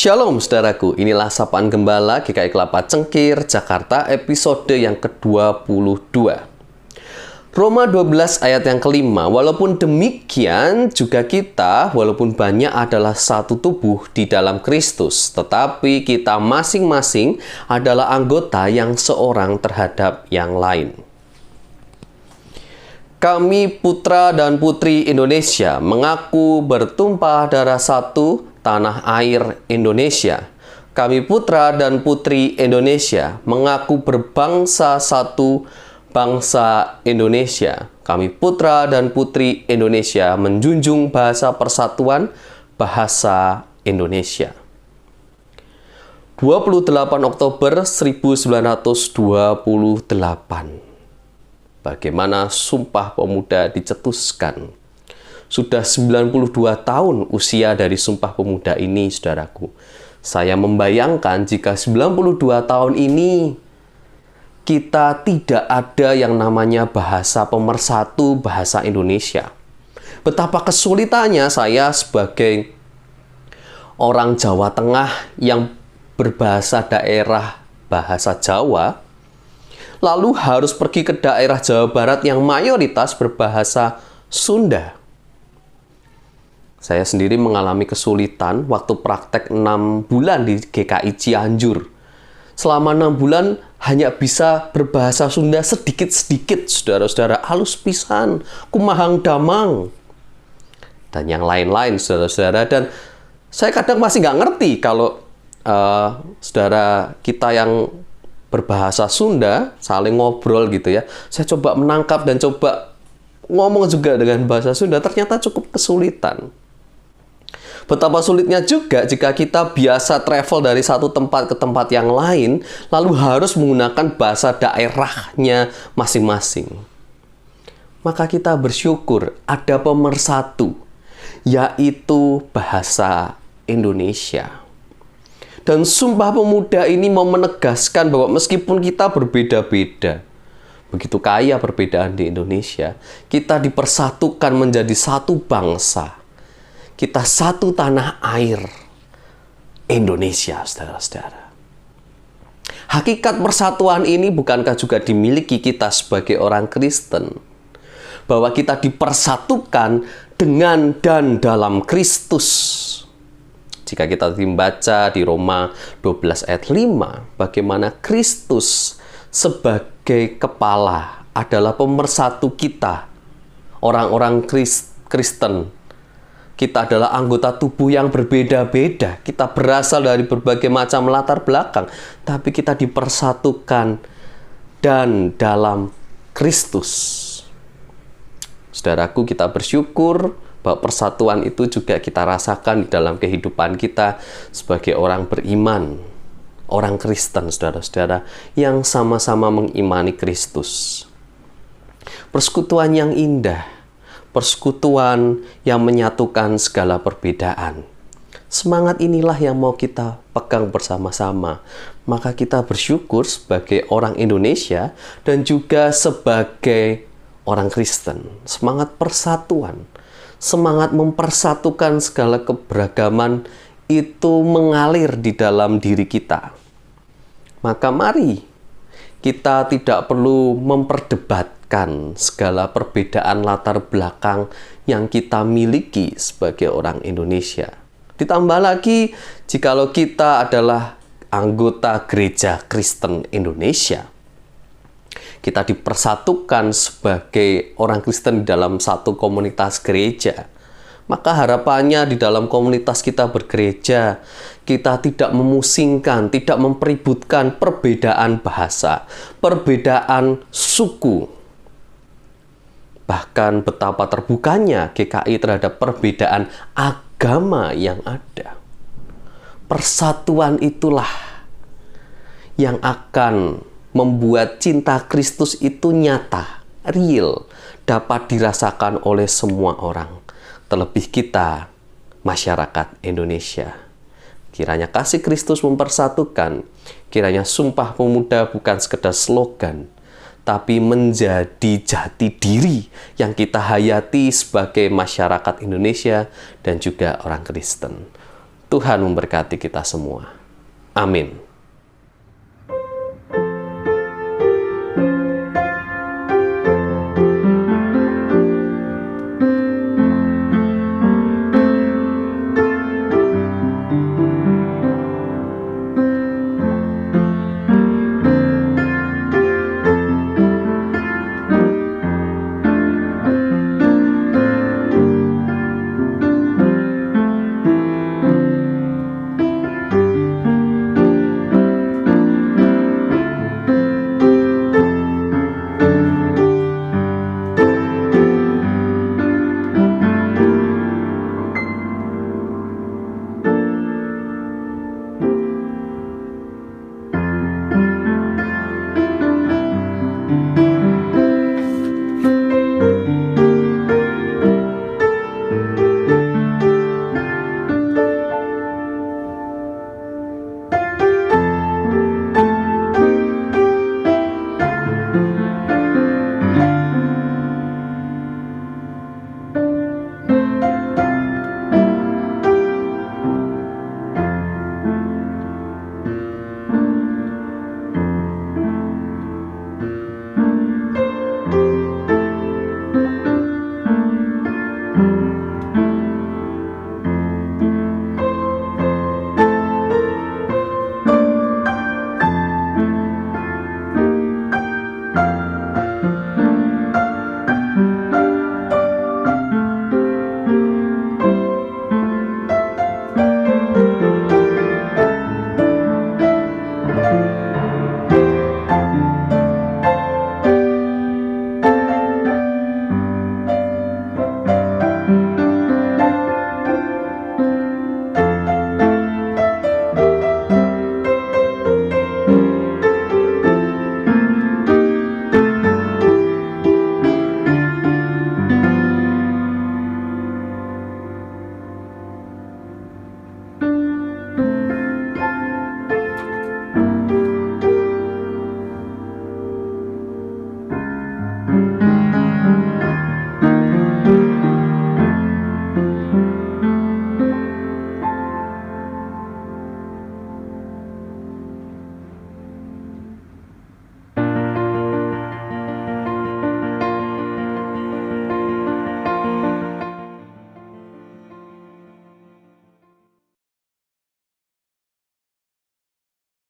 Shalom saudaraku, inilah Sapaan Gembala GKI Kelapa Cengkir, Jakarta episode yang ke-22. Roma 12 ayat yang kelima, walaupun demikian juga kita, walaupun banyak adalah satu tubuh di dalam Kristus, tetapi kita masing-masing adalah anggota yang seorang terhadap yang lain. Kami putra dan putri Indonesia mengaku bertumpah darah satu tanah air Indonesia. Kami putra dan putri Indonesia mengaku berbangsa satu bangsa Indonesia. Kami putra dan putri Indonesia menjunjung bahasa persatuan bahasa Indonesia. 28 Oktober 1928. Bagaimana Sumpah Pemuda dicetuskan. Sudah 92 tahun usia dari Sumpah Pemuda ini, saudaraku. Saya membayangkan jika 92 tahun ini kita tidak ada yang namanya bahasa pemersatu bahasa Indonesia. Betapa kesulitannya saya sebagai orang Jawa Tengah yang berbahasa daerah bahasa Jawa, lalu harus pergi ke daerah Jawa Barat yang mayoritas berbahasa Sunda. Saya sendiri mengalami kesulitan waktu praktek 6 bulan di GKI Cianjur. Selama 6 bulan hanya bisa berbahasa Sunda sedikit-sedikit, saudara-saudara. Halus pisan, kumahang damang, dan yang lain-lain, saudara-saudara. Dan saya kadang masih nggak ngerti kalau saudara kita yang berbahasa Sunda saling ngobrol gitu ya. Saya coba menangkap dan coba ngomong juga dengan bahasa Sunda, ternyata cukup kesulitan. Betapa sulitnya juga jika kita biasa travel dari satu tempat ke tempat yang lain, lalu harus menggunakan bahasa daerahnya masing-masing. Maka kita bersyukur ada pemersatu, yaitu bahasa Indonesia. Dan Sumpah Pemuda ini mau menegaskan bahwa meskipun kita berbeda-beda, begitu kaya perbedaan di Indonesia, kita dipersatukan menjadi satu bangsa. Kita satu tanah air Indonesia, saudara-saudara. Hakikat persatuan ini bukankah juga dimiliki kita sebagai orang Kristen? Bahwa kita dipersatukan dengan dan dalam Kristus. Jika kita membaca di Roma 12 ayat 5, bagaimana Kristus sebagai kepala adalah pemersatu kita, orang-orang Kristen. Kita adalah anggota tubuh yang berbeda-beda. Kita berasal dari berbagai macam latar belakang, tapi kita dipersatukan dan dalam Kristus. Saudaraku, kita bersyukur bahwa persatuan itu juga kita rasakan di dalam kehidupan kita sebagai orang beriman, orang Kristen, saudara-saudara, yang sama-sama mengimani Kristus. Persekutuan yang indah, persekutuan yang menyatukan segala perbedaan. Semangat inilah yang mau kita pegang bersama-sama. Maka kita bersyukur sebagai orang Indonesia dan juga sebagai orang Kristen. Semangat persatuan, semangat mempersatukan segala keberagaman itu mengalir di dalam diri kita. Maka mari kita tidak perlu memperdebatkan segala perbedaan latar belakang yang kita miliki sebagai orang Indonesia. Ditambah lagi, jikalau kita adalah anggota Gereja Kristen Indonesia, kita dipersatukan sebagai orang Kristen di dalam satu komunitas gereja. Maka harapannya di dalam komunitas kita bergereja, kita tidak memusingkan, tidak mempeributkan perbedaan bahasa, perbedaan suku. Bahkan betapa terbukanya GKI terhadap perbedaan agama yang ada. Persatuan itulah yang akan membuat cinta Kristus itu nyata, real, dapat dirasakan oleh semua orang. Terlebih kita, masyarakat Indonesia. Kiranya kasih Kristus mempersatukan, kiranya Sumpah Pemuda bukan sekedar slogan, tapi menjadi jati diri yang kita hayati sebagai masyarakat Indonesia dan juga orang Kristen. Tuhan memberkati kita semua. Amin.